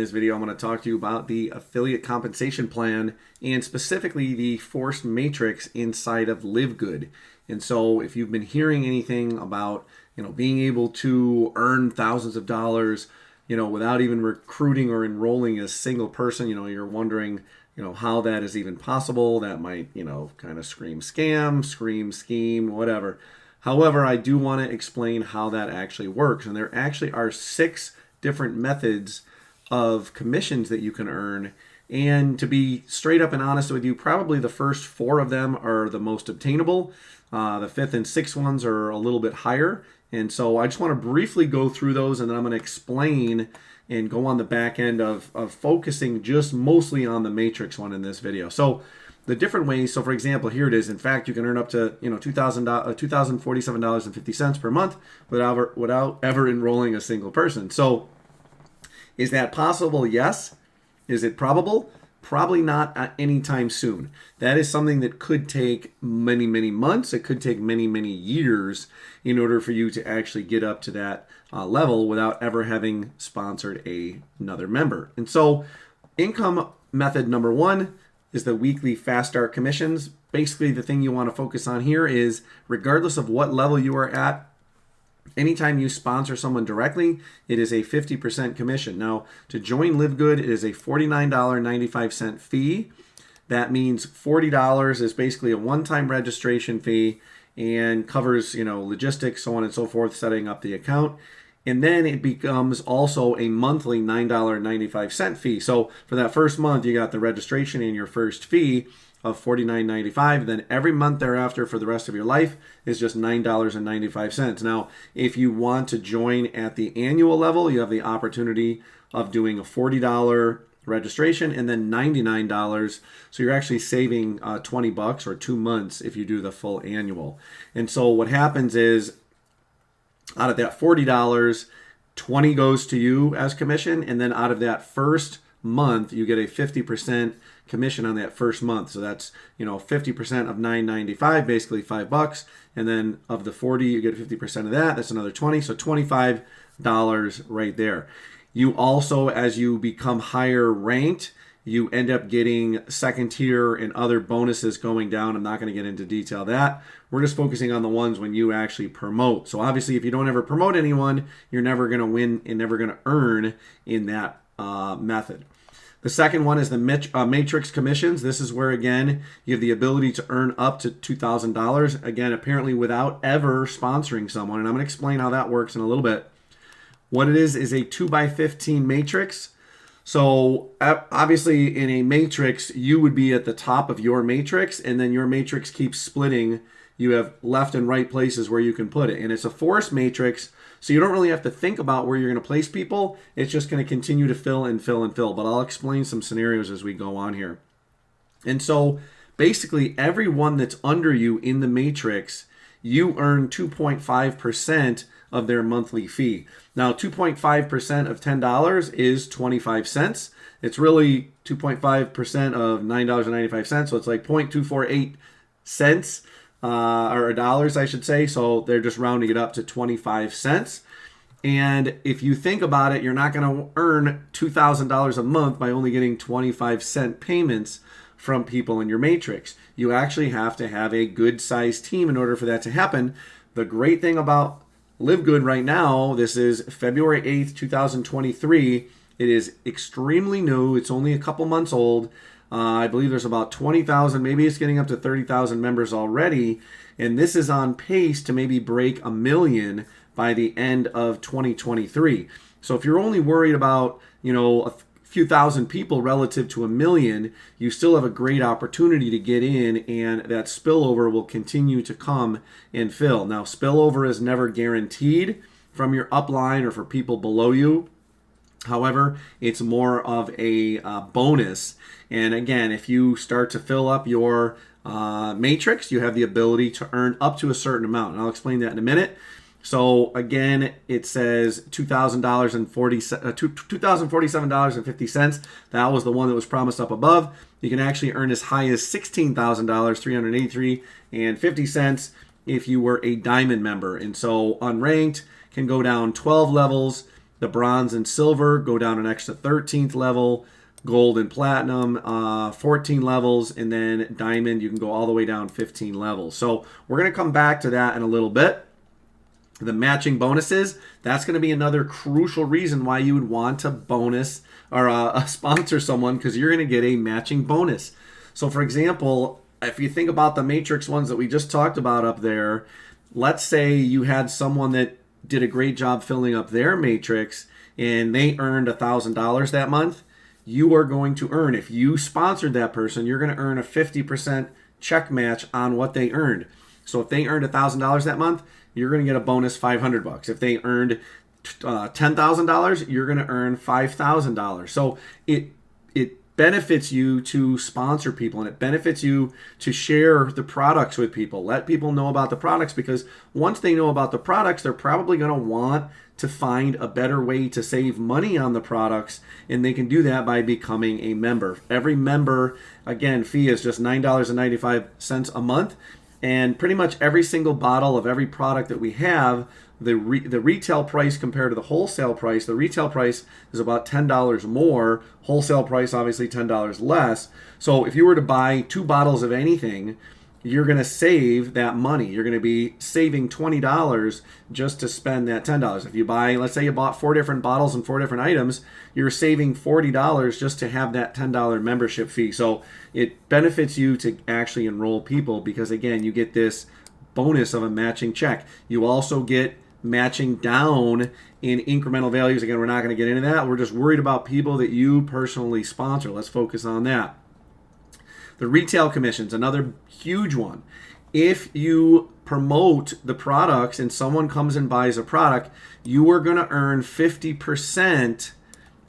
In this video, I'm going to talk to you about the affiliate compensation plan and specifically the forced matrix inside of LiveGood. And so if you've been hearing anything about, being able to earn thousands of dollars, without even recruiting or enrolling a single person, you're wondering, how that is even possible. That might, kind of scream scam, scream scheme, whatever. However, I do want to explain how that actually works. And there actually are 6 different methods of commissions that you can earn. And to be straight up and honest with you, probably the first 4 of them are the most obtainable. The 5th and 6th ones are a little bit higher. And so I just want to briefly go through those, and then I'm going to explain and go on the back end of focusing just mostly on the matrix one in this video. So the different ways, so for example, here it is. In fact, you can earn up to $2,047.50 per month without ever enrolling a single person. So is that possible? Yes. Is it probable? Probably not anytime soon. That is something that could take many, many months. It could take many, many years in order for you to actually get up to that level without ever having sponsored another member. And so income method number 1 is the weekly fast start commissions. Basically, the thing you want to focus on here is regardless of what level you are at, anytime you sponsor someone directly, it is a 50% commission. Now, to join LiveGood, it is a $49.95 fee. That means $40 is basically a one-time registration fee and covers, logistics, so on and so forth, setting up the account. And then it becomes also a monthly $9.95 fee. So for that first month, you got the registration and your first fee of $49.95. Then every month thereafter for the rest of your life is just $9.95. Now, if you want to join at the annual level, you have the opportunity of doing a $40 registration and then $99. So you're actually saving $20 or 2 months if you do the full annual. And so what happens is out of that $40, 20 goes to you as commission, and then out of that first month, you get a 50% commission on that first month. So that's 50% of $9.95, basically $5, and then of the 40, you get 50% of that. That's another 20, so $25 right there. You also, as you become higher ranked, you end up getting second tier and other bonuses going down. I'm not going to get into detail that. We're just focusing on the ones when you actually promote. So obviously, if you don't ever promote anyone, you're never going to win and never going to earn in that method. The second one is the matrix commissions. This is where, again, you have the ability to earn up to $2,000. Again, apparently without ever sponsoring someone. And I'm going to explain how that works in a little bit. What it is a 2x15 matrix. So obviously in a matrix, you would be at the top of your matrix, and then your matrix keeps splitting. You have left and right places where you can put it. And it's a forced matrix, so you don't really have to think about where you're going to place people. It's just going to continue to fill and fill and fill. But I'll explain some scenarios as we go on here. And so basically everyone that's under you in the matrix, you earn 2.5% of their monthly fee. Now, 2.5% of $10 is 25 cents. It's really 2.5% of $9.95, so it's like 0.248 cents or dollars, I should say. So they're just rounding it up to 25 cents. And if you think about it, you're not going to earn $2,000 a month by only getting 25-cent payments from people in your matrix. You actually have to have a good-sized team in order for that to happen. The great thing about LiveGood right now, this is February 8th, 2023. It is extremely new. It's only a couple months old. I believe there's about 20,000, maybe it's getting up to 30,000 members already. And this is on pace to maybe break 1 million by the end of 2023. So if you're only worried about, a few thousand people relative to 1 million, you still have a great opportunity to get in, and that spillover will continue to come and fill. Now, spillover is never guaranteed from your upline or for people below you. However, it's more of a bonus. And again, if you start to fill up your matrix, you have the ability to earn up to a certain amount. And I'll explain that in a minute. So again, it says $2,047.50. That was the one that was promised up above. You can actually earn as high as $16,000, $383.50 if you were a diamond member. And so unranked can go down 12 levels. The bronze and silver go down an extra 13th level. Gold and platinum, 14 levels, and then diamond, you can go all the way down 15 levels. So we're going to come back to that in a little bit. The matching bonuses, that's going to be another crucial reason why you would want to bonus or sponsor someone, because you're going to get a matching bonus. So for example, if you think about the matrix ones that we just talked about up there, let's say you had someone that did a great job filling up their matrix and they earned $1,000 that month. You are going to earn, if you sponsored that person, you're going to earn a 50% check match on what they earned. So if they earned $1,000 that month, you're going to get a bonus $500. If they earned $10,000, you're going to earn $5,000. So it benefits you to sponsor people, and it benefits you to share the products with people. Let people know about the products, because once they know about the products, they're probably going to want to find a better way to save money on the products, and they can do that by becoming a member. Every member, again, fee is just $9.95 a month, and pretty much every single bottle of every product that we have, the retail price compared to the wholesale price, the retail price is about $10 more, wholesale price obviously $10 less. So if you were to buy 2 bottles of anything, you're going to save that money. You're going to be saving $20 just to spend that $10. If you buy, let's say you bought 4 different bottles and 4 different items, you're saving $40 just to have that $10 membership fee. So it benefits you to actually enroll people, because again, you get this bonus of a matching check. You also get matching down in incremental values. Again, we're not going to get into that. We're just worried about people that you personally sponsor. Let's focus on that. The retail commissions, another huge one. If you promote the products and someone comes and buys a product, you are going to earn 50%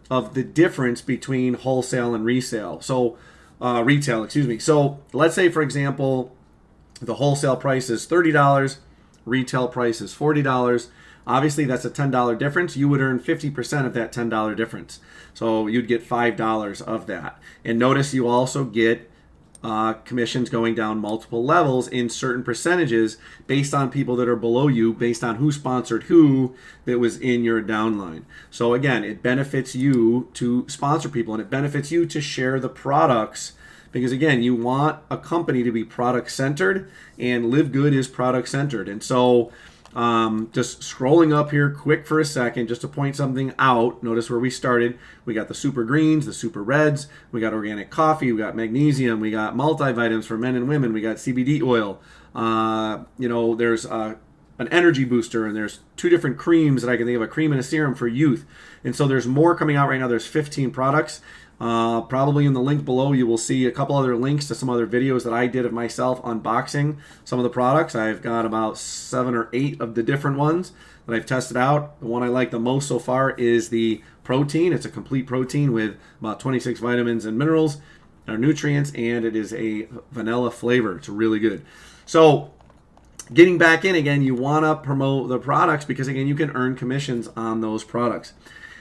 of the difference between wholesale and resale. So, retail, excuse me. So let's say, for example, the wholesale price is $30, retail price is $40. Obviously, that's a $10 difference. You would earn 50% of that $10 difference. So you'd get $5 of that. And notice you also get commissions going down multiple levels in certain percentages based on people that are below you, based on who sponsored who that was in your downline. So again, it benefits you to sponsor people, and it benefits you to share the products, because again, you want a company to be product centered, and LiveGood is product centered. And so just scrolling up here quick for a second, just to point something out. Notice where we started. We got the super greens, the super reds, we got organic coffee, we got magnesium, we got multivitamins for men and women, we got CBD oil. There's an energy booster, and there's 2 different creams that I can think of, a cream and a serum for youth. And so there's more coming out right now. There's 15 products. Probably in the link below, you will see a couple other links to some other videos that I did of myself unboxing some of the products. I've got about 7 or 8 of the different ones that I've tested out. The one I like the most so far is the protein. It's a complete protein with about 26 vitamins and minerals, or nutrients, and it is a vanilla flavor. It's really good. So getting back in again, you want to promote the products, because again, you can earn commissions on those products.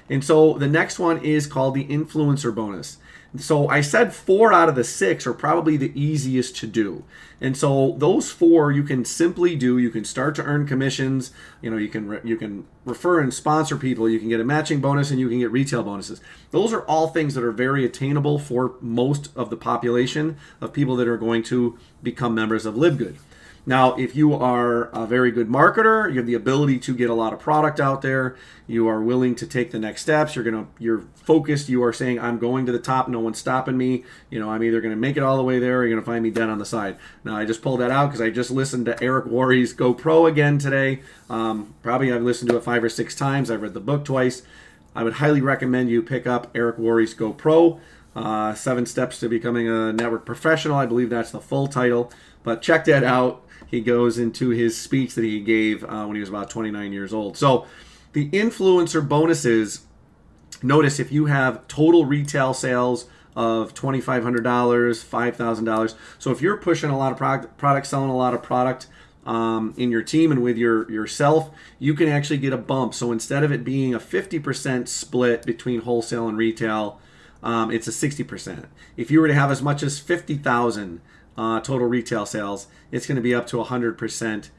And so the next one is called the influencer bonus. So I said 4 out of the 6 are probably the easiest to do. And so those 4 you can simply do. You can start to earn commissions. You can refer and sponsor people. You can get a matching bonus, and you can get retail bonuses. Those are all things that are very attainable for most of the population of people that are going to become members of LiveGood. Now, if you are a very good marketer, you have the ability to get a lot of product out there, you are willing to take the next steps, you're focused, you are saying, I'm going to the top, no one's stopping me, I'm either going to make it all the way there, or you're going to find me dead on the side. Now, I just pulled that out because I just listened to Eric Worre's GoPro again today. Probably I've listened to it 5 or 6 times. I've read the book twice. I would highly recommend you pick up Eric Worre's GoPro. 7 Steps to Becoming a Network Professional. I believe that's the full title. But check that out. He goes into his speech that he gave when he was about 29 years old. So the influencer bonuses, notice if you have total retail sales of $2,500, $5,000. So if you're pushing a lot of product, selling a lot of product in your team and with yourself, you can actually get a bump. So instead of it being a 50% split between wholesale and retail, it's a 60%. If you were to have as much as 50,000 total retail sales, it's going to be up to 100%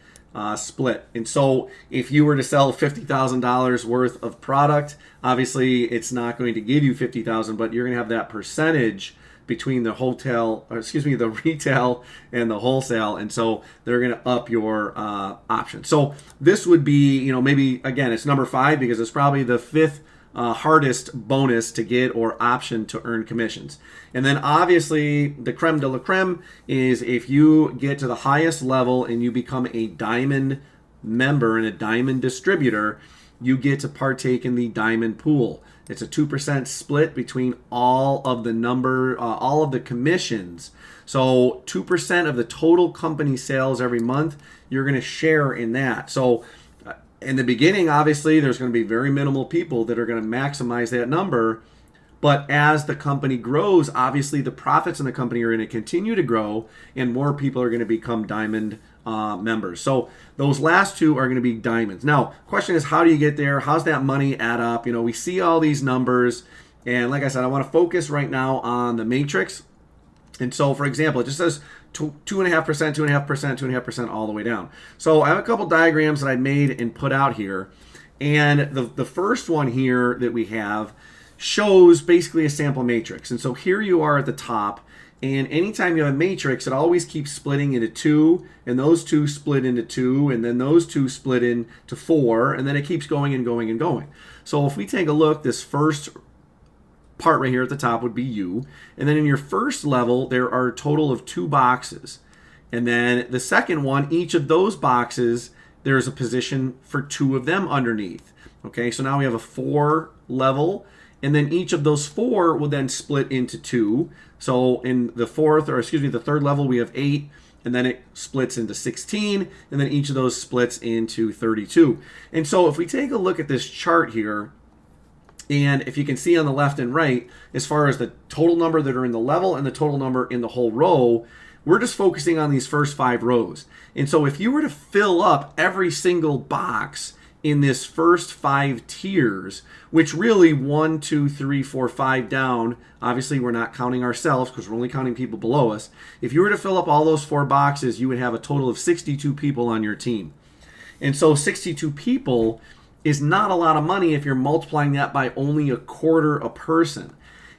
split. And so if you were to sell $50,000 worth of product, obviously it's not going to give you $50,000, but you're going to have that percentage between the the retail and the wholesale, and so they're going to up your option. So this would be, maybe again it's number 5 because it's probably the 5th hardest bonus to get or option to earn commissions. And then obviously the creme de la creme is if you get to the highest level and you become a diamond member and a diamond distributor, you get to partake in the diamond pool. It's a 2% split between all of the commissions. So 2% of the total company sales every month, you're going to share in that. So in the beginning, obviously, there's going to be very minimal people that are going to maximize that number. But as the company grows, obviously the profits in the company are going to continue to grow and more people are going to become diamond members. So those last 2 are going to be diamonds. Now, question is, how do you get there? How's that money add up? We see all these numbers. And like I said, I want to focus right now on the matrix. And so, for example, it just says 2.5%, 2.5%, 2.5% all the way down. So I have a couple diagrams that I made and put out here. And the first one here that we have shows basically a sample matrix. And so here you are at the top. And anytime you have a matrix, it always keeps splitting into 2, and those 2 split into 2, and then those 2 split into 4, and then it keeps going and going and going. So if we take a look, this first part right here at the top would be you. And then in your first level, there are a total of 2 boxes. And then the second one, each of those boxes, there's a position for 2 of them underneath. Okay, so now we have a 4 level. And then each of those 4 will then split into 2. So in the third level, we have 8, and then it splits into 16, and then each of those splits into 32. And so if we take a look at this chart here, and if you can see on the left and right, as far as the total number that are in the level and the total number in the whole row, we're just focusing on these first 5 rows. And so if you were to fill up every single box in this first 5 tiers, which really 1, 2, 3, 4, 5 down, obviously we're not counting ourselves because we're only counting people below us. If you were to fill up all those 4 boxes, you would have a total of 62 people on your team. And so 62 people is not a lot of money if you're multiplying that by only a quarter a person.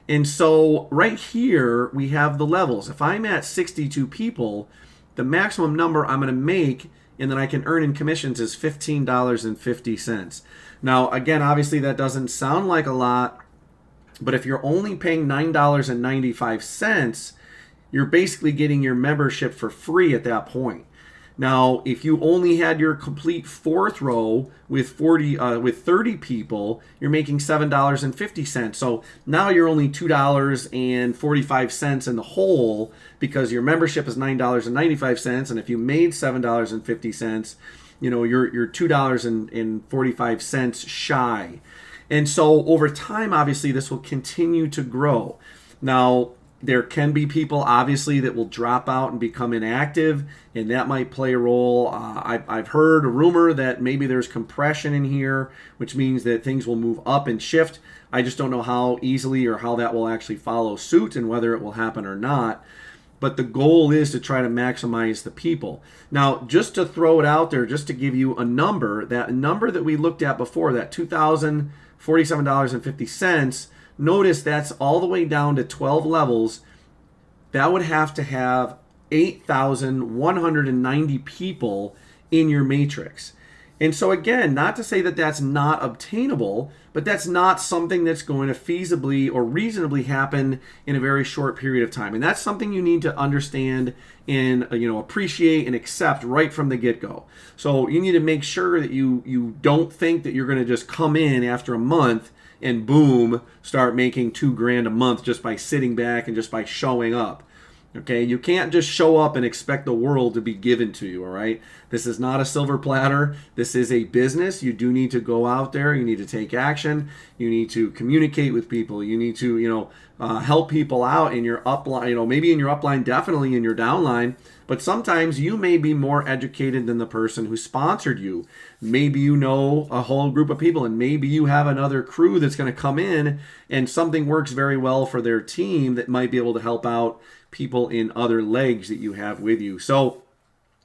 And so right here we have the levels. If I'm at 62 people, the maximum number I'm going to make and then I can earn in commissions is $15.50. Now, again, obviously that doesn't sound like a lot, but if you're only paying $9.95, you're basically getting your membership for free at that point. Now, if you only had your complete 4th row with 30 people, you're making $7.50. So now you're only $2.45 in the hole because your membership is $9.95, and if you made $7.50, you're $2.45 shy. And so over time, obviously, this will continue to grow. Now, there can be people, obviously, that will drop out and become inactive, and that might play a role. I've heard a rumor that maybe there's compression in here, which means that things will move up and shift. I just don't know how easily or how that will actually follow suit and whether it will happen or not. But the goal is to try to maximize the people. Now, just to throw it out there, just to give you a number, that number that we looked at before, that $2,047.50, notice that's all the way down to 12 levels. That would have to have 8,190 people in your matrix. And so again, not to say that that's not obtainable, but that's not something that's going to feasibly or reasonably happen in a very short period of time. And that's something you need to understand and appreciate and accept right from the get-go. So you need to make sure that you don't think that you're going to just come in after a month and boom, start making $2,000 a month just by sitting back and just by showing up. Okay, you can't just show up and expect the world to be given to you, all right? This is not a silver platter. This is a business. You do need to go out there. You need to take action. You need to communicate with people. You need to, help people out in your upline, maybe in your upline, definitely in your downline. But sometimes you may be more educated than the person who sponsored you. Maybe you know a whole group of people, and maybe you have another crew that's going to come in and something works very well for their team that might be able to help out people in other legs that you have with you. So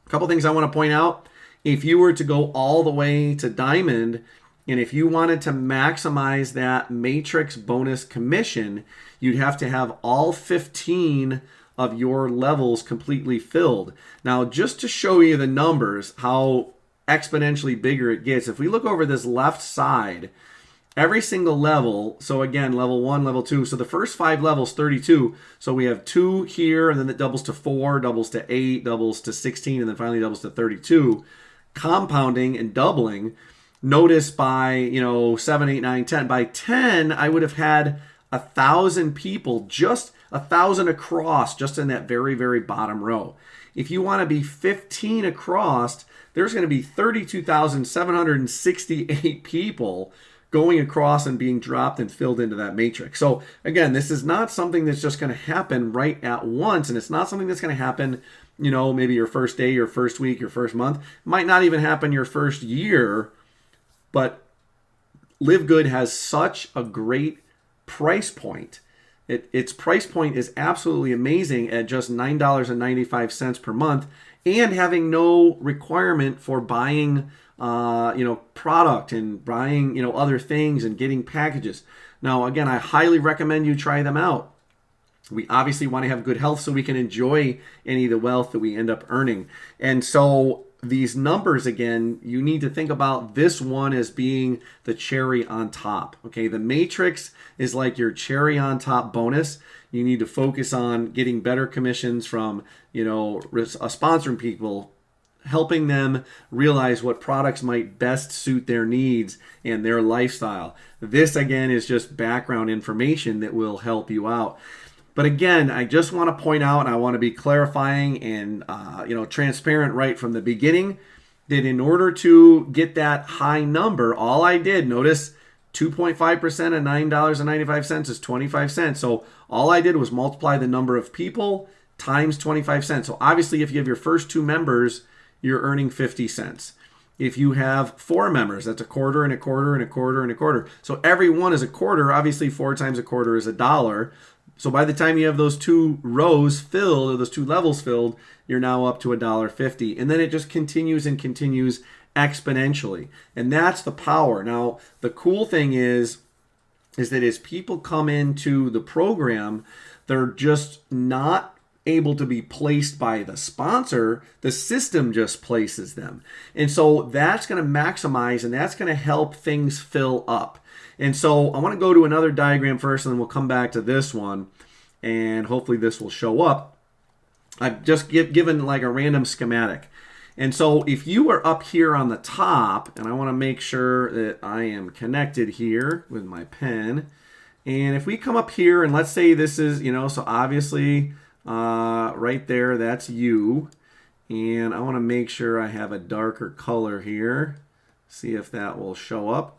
a couple things I want to point out If you were to go all the way to diamond, and if you wanted to maximize that matrix bonus commission, you'd have to have all 15 of your levels completely filled. Now, just to show you the numbers, how exponentially bigger it gets, if we look over this left side, every single level, so again, level 1, level 2, so the first 5 levels, 32, so we have 2 here, and then it doubles to 4, doubles to 8, doubles to 16, and then finally doubles to 32, compounding and doubling. Notice by 7, 8, 9, 10, by 10 I would have had 1,000 people, just 1,000 across, just in that very, very bottom row. If you want to be 15 across, there's going to be 32,768 people going across and being dropped and filled into that matrix. So again, this is not something that's just going to happen right at once, and it's not something that's going to happen, maybe your first day, your first week, your first month. It might not even happen your first year, but LiveGood has such a great price point. Its price point is absolutely amazing at just $9.95 per month, and having no requirement for buying product and buying other things and getting packages. Now again, I highly recommend you try them out. We obviously want to have good health so we can enjoy any of the wealth that we end up earning. And so these numbers, again, you need to think about this one as being the cherry on top. Okay, the matrix is like your cherry on top bonus. You need to focus on getting better commissions from sponsoring people, helping them realize what products might best suit their needs and their lifestyle. This again is just background information that will help you out. But again, I just want to point out, and I want to be clarifying and transparent right from the beginning, that in order to get that high number, all I did, notice 2.5% of $9.95 is 25 cents. So all I did was multiply the number of people times 25 cents. So obviously, if you have your first 2 members, you're earning 50 cents. If you have 4 members, that's a quarter and a quarter and a quarter and a quarter. So every one is a quarter. Obviously, 4 times a quarter is $1. So by the time you have those 2 rows filled, or those 2 levels filled, you're now up to $1.50. And then it just continues and continues exponentially. And that's the power. Now, the cool thing is that as people come into the program, they're just not able to be placed by the sponsor. The system just places them. And so that's going to maximize, and that's going to help things fill up. And so I want to go to another diagram first, and then we'll come back to this one, and hopefully this will show up. I've just given like a random schematic. And so if you are up here on the top, and I want to make sure that I am connected here with my pen, and if we come up here, and let's say this is, so obviously right there, that's you. And I want to make sure I have a darker color here. See if that will show up.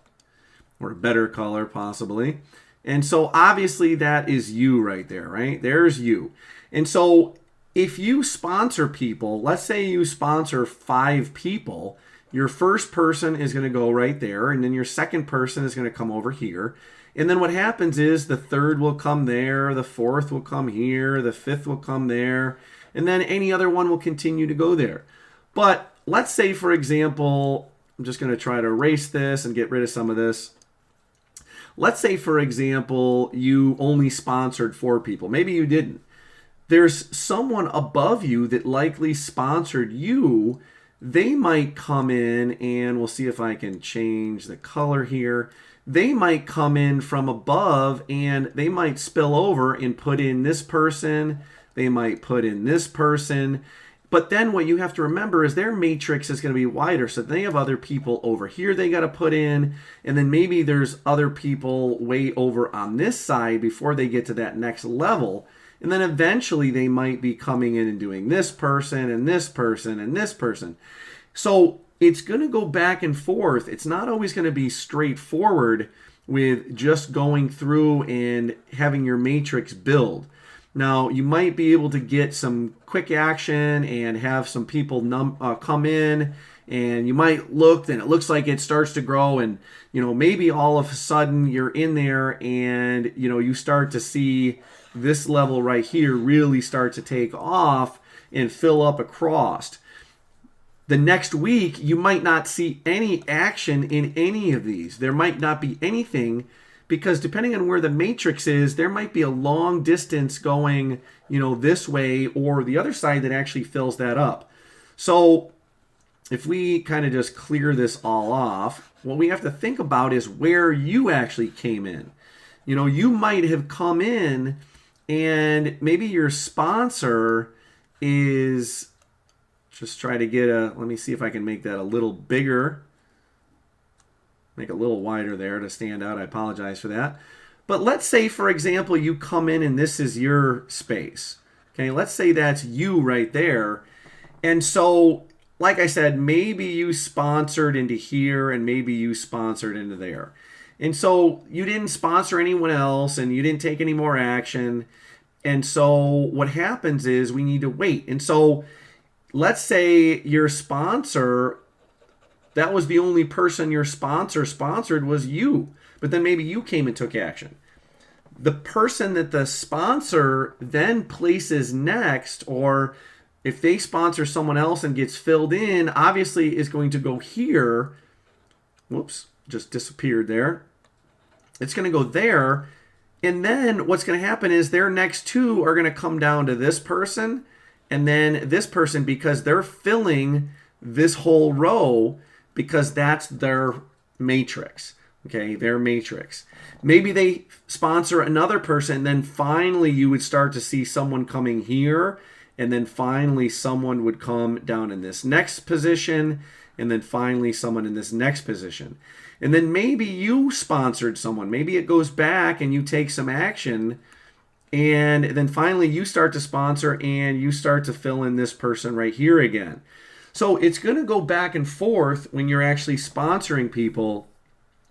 Or a better color, possibly. And so obviously that is you right there, right? There's you. And so if you sponsor people, let's say you sponsor 5 people, your first person is going to go right there, and then your second person is going to come over here. And then what happens is the third will come there, the fourth will come here, the fifth will come there, and then any other one will continue to go there. But let's say, for example, I'm just going to try to erase this and get rid of some of this. Let's say, for example, you only sponsored 4 people. Maybe you didn't. There's someone above you that likely sponsored you. They might come in, and we'll see if I can change the color here. They might come in from above, and they might spill over and put in this person. They might put in this person. But then what you have to remember is their matrix is going to be wider. So they have other people over here they got to put in. And then maybe there's other people way over on this side before they get to that next level. And then eventually they might be coming in and doing this person and this person and this person. So it's going to go back and forth. It's not always going to be straightforward with just going through and having your matrix build. Now, you might be able to get some quick action and have some people come in, and you might look, and it looks like it starts to grow, and maybe all of a sudden you're in there, and you start to see this level right here really start to take off and fill up across. The next week, you might not see any action in any of these. There might not be anything because depending on where the matrix is, there might be a long distance going, this way or the other side that actually fills that up. So if we kind of just clear this all off, what we have to think about is where you actually came in. You might have come in and maybe your sponsor is, just try to get let me see if I can make that a little bigger. Make it a little wider there to stand out. I apologize for that. But let's say, for example, you come in and this is your space. Okay, let's say that's you right there. And so, like I said, maybe you sponsored into here and maybe you sponsored into there. And so you didn't sponsor anyone else and you didn't take any more action. And so what happens is we need to wait. And so let's say your sponsor, that was the only person your sponsor sponsored was you. But then maybe you came and took action. The person that the sponsor then places next, or if they sponsor someone else and gets filled in, obviously is going to go here. Whoops, just disappeared there. It's going to go there. And then what's going to happen is their next two are going to come down to this person and then this person because they're filling this whole row because that's their matrix. Okay, their matrix. Maybe they sponsor another person, then finally you would start to see someone coming here, and then finally someone would come down in this next position, and then finally someone in this next position. And then maybe you sponsored someone. Maybe it goes back and you take some action, and then finally you start to sponsor and you start to fill in this person right here again. So it's going to go back and forth when you're actually sponsoring people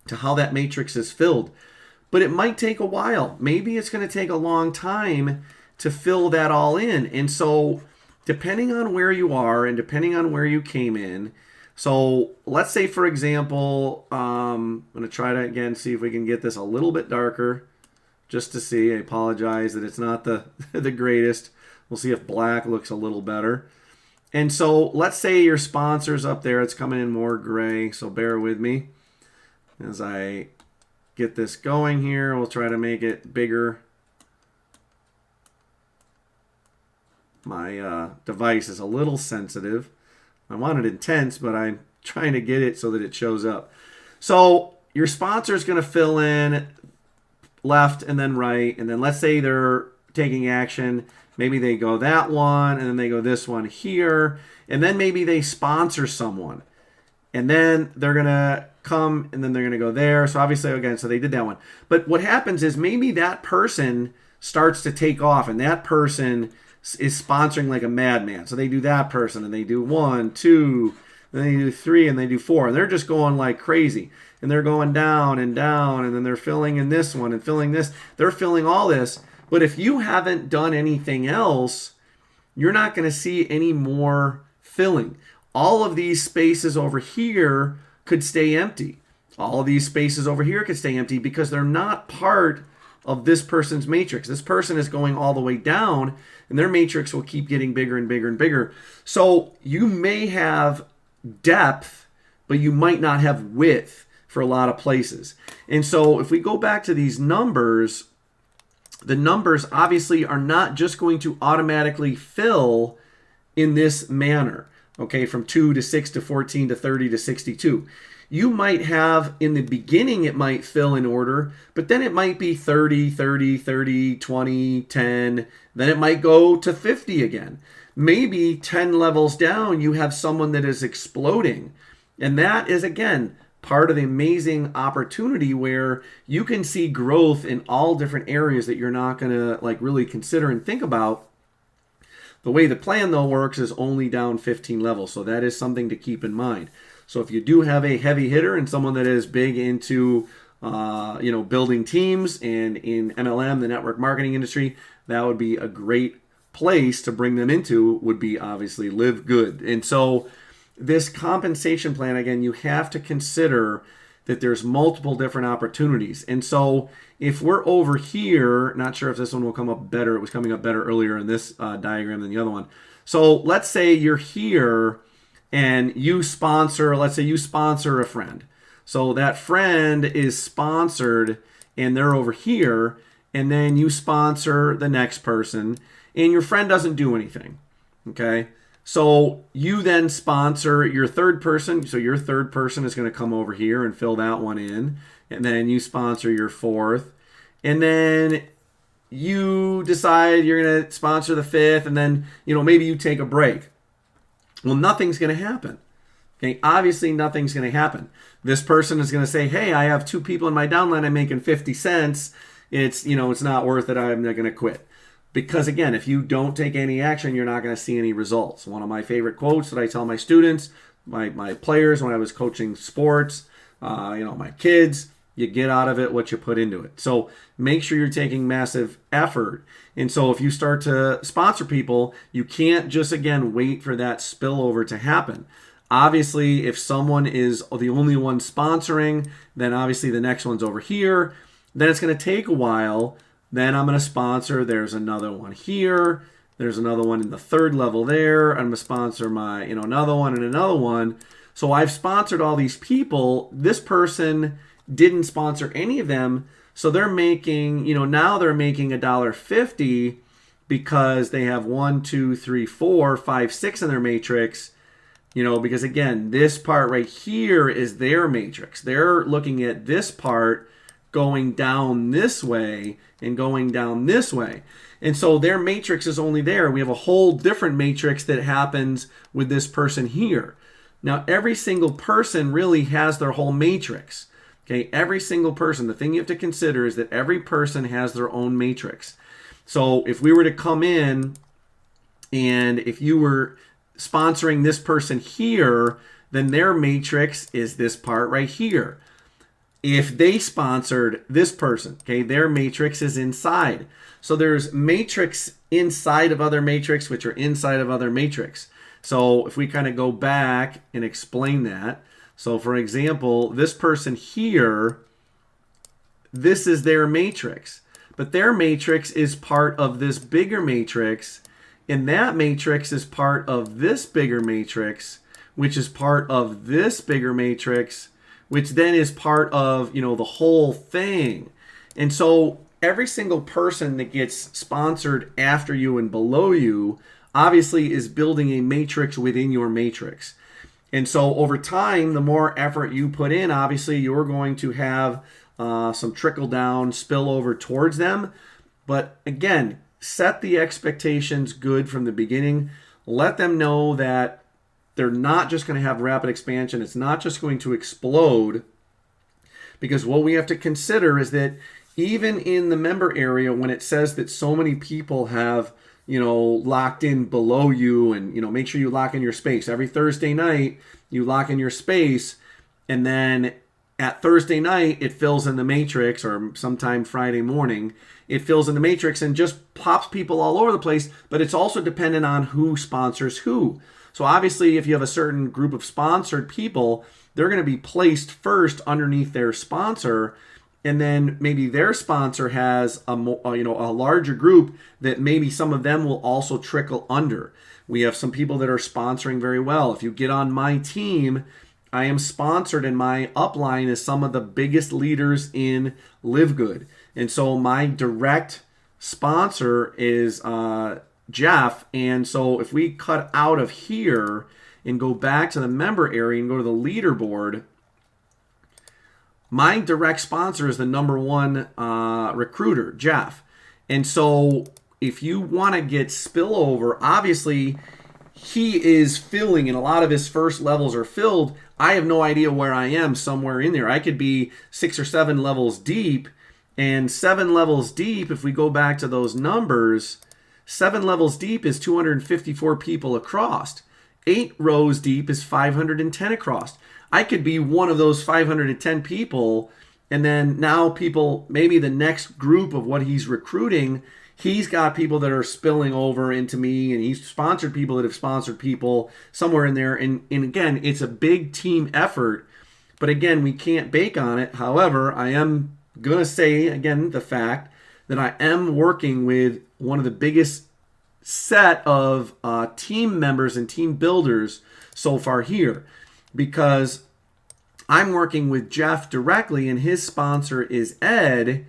to how that matrix is filled. But it might take a while. Maybe it's going to take a long time to fill that all in. And so depending on where you are and depending on where you came in, so let's say, for example, I'm going to try to, again, see if we can get this a little bit darker just to see. I apologize that it's not the greatest. We'll see if black looks a little better. And so let's say your sponsor's up there. It's coming in more gray, so bear with me as I get this going here. We'll try to make it bigger. My device is a little sensitive. I want it intense, but I'm trying to get it so that it shows up. So your sponsor is going to fill in left and then right. And then let's say they're taking action. Maybe they go that one, and then they go this one here. And then maybe they sponsor someone. And then they're going to come, and then they're going to go there. So obviously, again, so they did that one. But what happens is maybe that person starts to take off, and that person is sponsoring like a madman. So they do that person, and they do 1, 2, then they do 3, and they do 4. And they're just going like crazy. And they're going down, and then they're filling in this one and filling this. They're filling all this. But if you haven't done anything else, you're not going to see any more filling. All of these spaces over here could stay empty. All of these spaces over here could stay empty because they're not part of this person's matrix. This person is going all the way down, and their matrix will keep getting bigger and bigger and bigger. So you may have depth, but you might not have width for a lot of places. And so if we go back to these numbers, the numbers obviously are not just going to automatically fill in this manner, okay, from 2 to 6 to 14 to 30 to 62. You might have, in the beginning, it might fill in order, but then it might be 30, 30, 30, 20, 10. Then it might go to 50 again. Maybe 10 levels down, you have someone that is exploding. And that is, again, part of the amazing opportunity where you can see growth in all different areas that you're not going to really consider and think about. The way the plan though works is only down 15 levels, so that is something to keep in mind. So if you do have a heavy hitter and someone that is big into building teams and in MLM, the network marketing industry, that would be a great place to bring them into, would be obviously LiveGood. And so this compensation plan, again, you have to consider that there's multiple different opportunities. And so if we're over here, not sure if this one will come up better. It was coming up better earlier in this diagram than the other one. So let's say you're here and you sponsor, let's say you sponsor a friend. So that friend is sponsored and they're over here, and then you sponsor the next person and your friend doesn't do anything. Okay? So you then sponsor your third person. So your third person is going to come over here and fill that one in. And then you sponsor your fourth. And then you decide you're going to sponsor the fifth. And then, maybe you take a break. Well, nothing's going to happen. Okay, obviously nothing's going to happen. This person is going to say, hey, I have 2 people in my downline. I'm making 50 cents. It's not worth it. I'm not going to quit. Because again, if you don't take any action, you're not going to see any results. One of my favorite quotes that I tell my students, my players when I was coaching sports, my kids, you get out of it what you put into it. So make sure you're taking massive effort. And so if you start to sponsor people, you can't just, again, wait for that spillover to happen. Obviously, if someone is the only one sponsoring, then obviously the next one's over here. Then it's going to take a while. Then I'm going to sponsor. There's another one here. There's another one in the third level there. I'm going to sponsor my, another one and another one. So I've sponsored all these people. This person didn't sponsor any of them. So they're making, now they're making $1.50 because they have 1, 2, 3, 4, 5, 6 in their matrix. Because again, this part right here is their matrix. They're looking at this part going down this way and going down this way. And so their matrix is only there. We have a whole different matrix that happens with this person here. Now, every single person really has their whole matrix. Okay, every single person. The thing you have to consider is that every person has their own matrix. So if we were to come in and if you were sponsoring this person here, then their matrix is this part right here. If they sponsored this person, okay, their matrix is inside. So there's matrix inside of other matrix, which are inside of other matrix. So if we kind of go back and explain that. So for example, this person here, this is their matrix. But their matrix is part of this bigger matrix. And that matrix is part of this bigger matrix, which is part of this bigger matrix, which then is part of, the whole thing. And so every single person that gets sponsored after you and below you obviously is building a matrix within your matrix. And so over time, the more effort you put in, obviously you're going to have some trickle down spillover towards them. But again, set the expectations good from the beginning. Let them know that they're not just going to have rapid expansion. It's not just going to explode. Because what we have to consider is that even in the member area, when it says that so many people have, locked in below you, and, make sure you lock in your space. Every Thursday night, you lock in your space, and then at Thursday night, it fills in the matrix, or sometime Friday morning, it fills in the matrix and just pops people all over the place, but it's also dependent on who sponsors who. So obviously, if you have a certain group of sponsored people, they're going to be placed first underneath their sponsor, and then maybe their sponsor has a larger group that maybe some of them will also trickle under. We have some people that are sponsoring very well. If you get on my team, I am sponsored, and my upline is some of the biggest leaders in LiveGood. And so my direct sponsor is Jeff. And so if we cut out of here and go back to the member area and go to the leaderboard, my direct sponsor is the number one recruiter, Jeff. And so if you want to get spillover, obviously he is filling, and a lot of his first levels are filled. I have no idea where I am somewhere in there. I could be 6 or 7 levels deep, and 7 levels deep, if we go back to those numbers, 7 levels deep is 254 people across. 8 rows deep is 510 across. I could be one of those 510 people, and then now people, maybe the next group of what he's recruiting, he's got people that are spilling over into me, and he's sponsored people that have sponsored people somewhere in there. And again, it's a big team effort, but again, we can't bake on it. However, I am going to say, again, the fact that I am working with one of the biggest set of team members and team builders so far here, because I'm working with Jeff directly and his sponsor is Ed,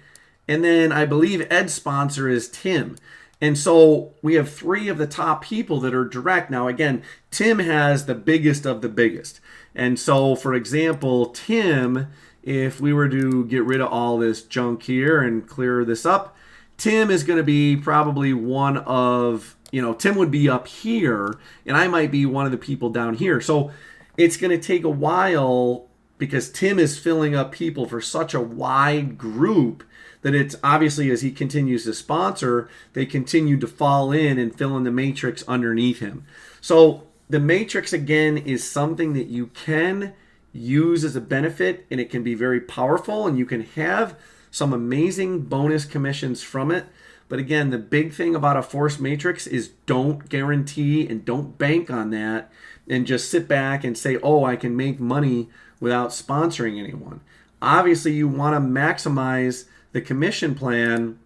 and then I believe Ed's sponsor is Tim. And so we have 3 of the top people that are direct. Now, again, Tim has the biggest of the biggest. And so, for example, Tim, if we were to get rid of all this junk here and clear this up, Tim is going to be probably one of, Tim would be up here, and I might be one of the people down here. So it's going to take a while, because Tim is filling up people for such a wide group that it's obviously, as he continues to sponsor, they continue to fall in and fill in the matrix underneath him. So the matrix, again, is something that you can use as a benefit, and it can be very powerful, and you can have some amazing bonus commissions from it. But again, the big thing about a force matrix is don't guarantee and don't bank on that and just sit back and say, oh, I can make money without sponsoring anyone. Obviously, you want to maximize the commission plan,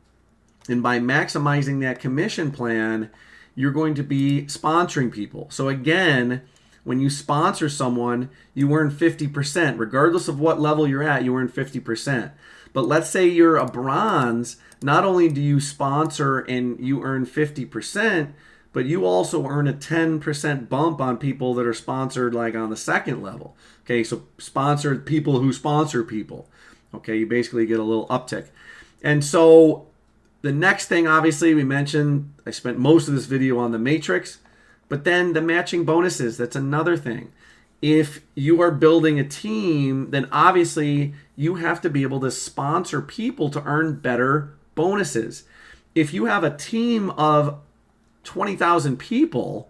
and by maximizing that commission plan, you're going to be sponsoring people. So again, when you sponsor someone, you earn 50%. Regardless of what level you're at, you earn 50%. But let's say you're a bronze, not only do you sponsor and you earn 50%, but you also earn a 10% bump on people that are sponsored like on the second level. Okay, so sponsored people who sponsor people. Okay, you basically get a little uptick. And so the next thing, obviously, we mentioned, I spent most of this video on the matrix, but then the matching bonuses, that's another thing. If you are building a team, then obviously you have to be able to sponsor people to earn better bonuses. If you have a team of 20,000 people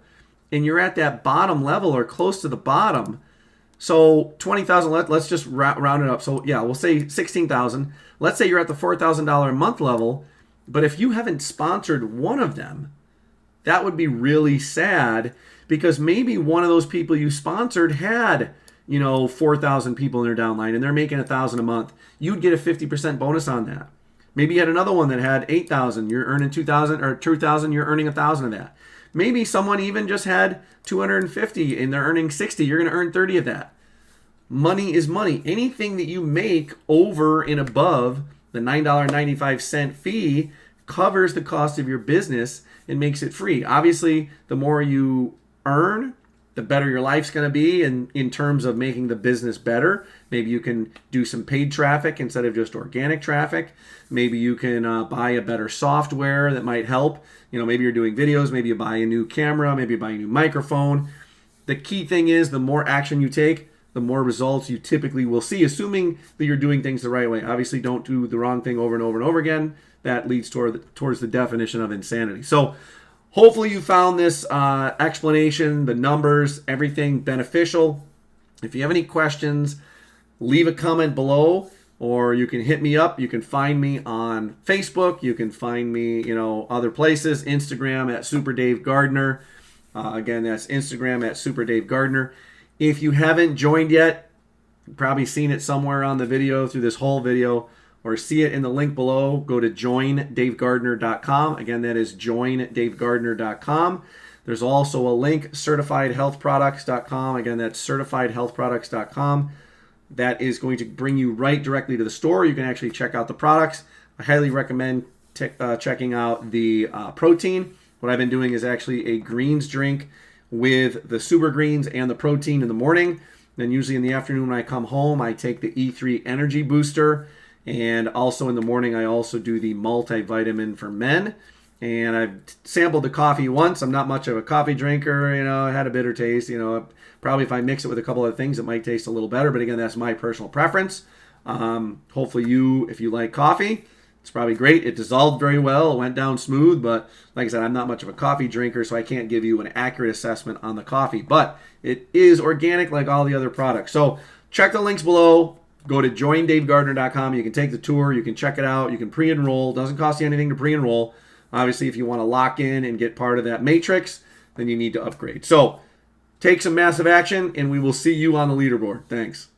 and you're at that bottom level or close to the bottom, so 20,000, let's just round it up. So yeah, we'll say 16,000. Let's say you're at the $4,000 a month level, but if you haven't sponsored one of them, that would be really sad, because maybe one of those people you sponsored had, 4,000 people in their downline and they're making 1,000 a month. You'd get a 50% bonus on that. Maybe you had another one that had 8,000. You're earning 2,000, or 2,000, you're earning 1,000 of that. Maybe someone even just had 250 and they're earning 60. You're going to earn 30 of that. Money is money. Anything that you make over and above the $9.95 fee covers the cost of your business and makes it free. Obviously, the more you earn, the better your life's going to be in terms of making the business better. Maybe you can do some paid traffic instead of just organic traffic. Maybe you can buy a better software that might help. Maybe you're doing videos, maybe you buy a new camera, maybe you buy a new microphone. The key thing is the more action you take, the more results you typically will see, assuming that you're doing things the right way. Obviously, don't do the wrong thing over and over and over again. That leads towards the definition of insanity. So hopefully you found this explanation, the numbers, everything beneficial. If you have any questions, leave a comment below, or you can hit me up. You can find me on Facebook. You can find me, other places. Instagram at Super Dave Gardner. Again, that's Instagram at Super Dave Gardner. If you haven't joined yet, you've probably seen it somewhere on the video through this whole video, or see it in the link below. Go to joindavegardner.com. Again, that is joindavegardner.com. There's also a link, certifiedhealthproducts.com. Again, that's certifiedhealthproducts.com. That is going to bring you right directly to the store. You can actually check out the products. I highly recommend checking out the protein. What I've been doing is actually a greens drink with the super greens and the protein in the morning. Then usually in the afternoon when I come home, I take the E3 energy booster. And also in the morning, I also do the multivitamin for men. And I've sampled the coffee once. I'm not much of a coffee drinker. It had a bitter taste. Probably if I mix it with a couple other things, it might taste a little better. But again, that's my personal preference. Hopefully if you like coffee, it's probably great. It dissolved very well. It went down smooth. But like I said, I'm not much of a coffee drinker, so I can't give you an accurate assessment on the coffee. But it is organic like all the other products. So check the links below. Go to joindavegardner.com. You can take the tour. You can check it out. You can pre-enroll. It doesn't cost you anything to pre-enroll. Obviously, if you want to lock in and get part of that matrix, then you need to upgrade. So take some massive action, and we will see you on the leaderboard. Thanks.